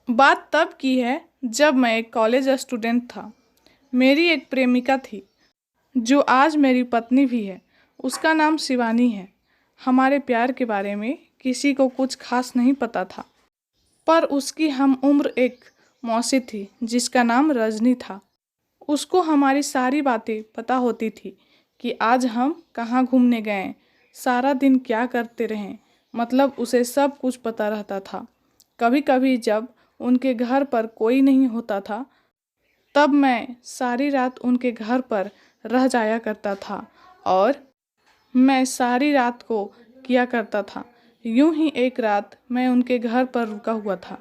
बात तब की है जब मैं एक कॉलेज स्टूडेंट था। मेरी एक प्रेमिका थी जो आज मेरी पत्नी भी है। उसका नाम शिवानी है। हमारे प्यार के बारे में किसी को कुछ खास नहीं पता था, पर उसकी हम उम्र एक मौसी थी जिसका नाम रजनी था। उसको हमारी सारी बातें पता होती थी कि आज हम कहाँ घूमने गए, सारा दिन क्या करते रहें, मतलब उसे सब कुछ पता रहता था। कभी कभी जब उनके घर पर कोई नहीं होता था तब मैं सारी रात उनके घर पर रह जाया करता था और मैं सारी रात को किया करता था। यूं ही एक रात मैं उनके घर पर रुका हुआ था,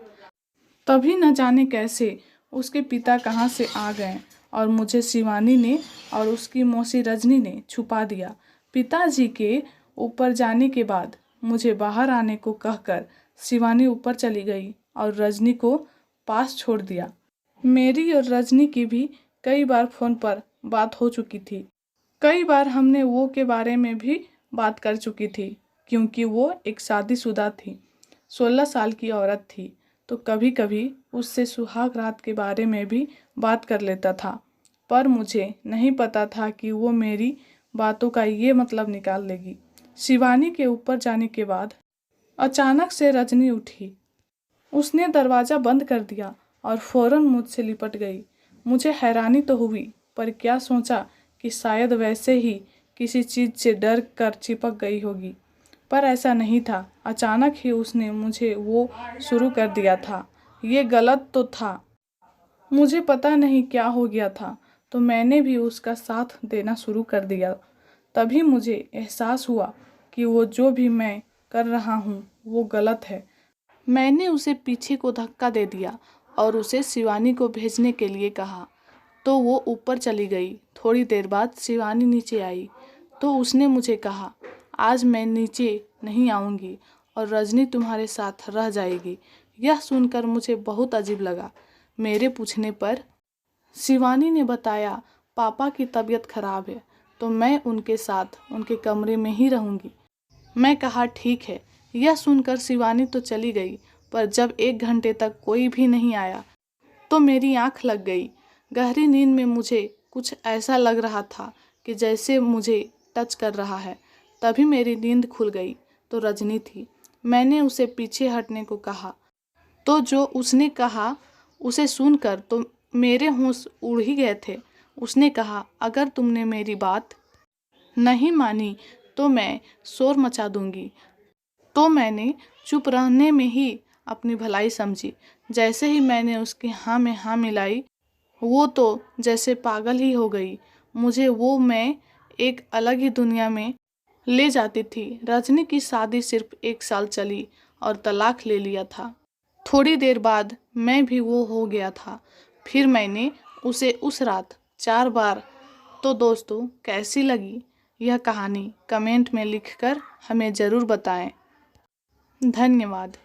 तभी न जाने कैसे उसके पिता कहाँ से आ गए और मुझे शिवानी ने और उसकी मौसी रजनी ने छुपा दिया। पिताजी के ऊपर जाने के बाद मुझे बाहर आने को कहकर शिवानी ऊपर चली गई और रजनी को पास छोड़ दिया। मेरी और रजनी की भी कई बार फ़ोन पर बात हो चुकी थी। कई बार हमने वो के बारे में भी बात कर चुकी थी, क्योंकि वो एक शादीशुदा थी, 16 साल की औरत थी। तो कभी कभी उससे सुहाग रात के बारे में भी बात कर लेता था, पर मुझे नहीं पता था कि वो मेरी बातों का ये मतलब निकाल लेगी। शिवानी के ऊपर जाने के बाद अचानक से रजनी उठी। उसने दरवाज़ा बंद कर दिया और फौरन मुझसे लिपट गई। मुझे हैरानी तो हुई, पर क्या सोचा कि शायद वैसे ही किसी चीज़ से डर कर चिपक गई होगी, पर ऐसा नहीं था। अचानक ही उसने मुझे वो शुरू कर दिया था। ये गलत तो था। मुझे पता नहीं क्या हो गया था, तो मैंने भी उसका साथ देना शुरू कर दिया। तभी मुझे एहसास हुआ कि वो जो भी मैं कर रहा हूँ वो गलत है। मैंने उसे पीछे को धक्का दे दिया और उसे शिवानी को भेजने के लिए कहा, तो वो ऊपर चली गई। थोड़ी देर बाद शिवानी नीचे आई तो उसने मुझे कहा, आज मैं नीचे नहीं आऊँगी और रजनी तुम्हारे साथ रह जाएगी। यह सुनकर मुझे बहुत अजीब लगा। मेरे पूछने पर शिवानी ने बताया, पापा की तबीयत खराब है तो मैं उनके साथ उनके कमरे में ही रहूँगी। मैं कहा ठीक है। यह सुनकर शिवानी तो चली गई, पर जब 1 घंटे तक कोई भी नहीं आया तो मेरी आंख लग गई। गहरी नींद में मुझे कुछ ऐसा लग रहा था कि जैसे मुझे टच कर रहा है। तभी मेरी नींद खुल गई तो रजनी थी। मैंने उसे पीछे हटने को कहा तो जो उसने कहा उसे सुनकर तो मेरे होश उड़ ही गए थे। उसने कहा, अगर तुमने मेरी बात नहीं मानी तो मैं शोर मचा दूंगी। तो मैंने चुप रहने में ही अपनी भलाई समझी। जैसे ही मैंने उसकी हाँ में हाँ मिलाई, वो तो जैसे पागल ही हो गई। मुझे वो मैं एक अलग ही दुनिया में ले जाती थी। रजनी की शादी सिर्फ 1 साल चली और तलाक ले लिया था। थोड़ी देर बाद मैं भी वो हो गया था। फिर मैंने उसे उस रात 4 बार। तो दोस्तों, कैसी लगी यह कहानी कमेंट में लिखकर हमें ज़रूर बताएं। धन्यवाद।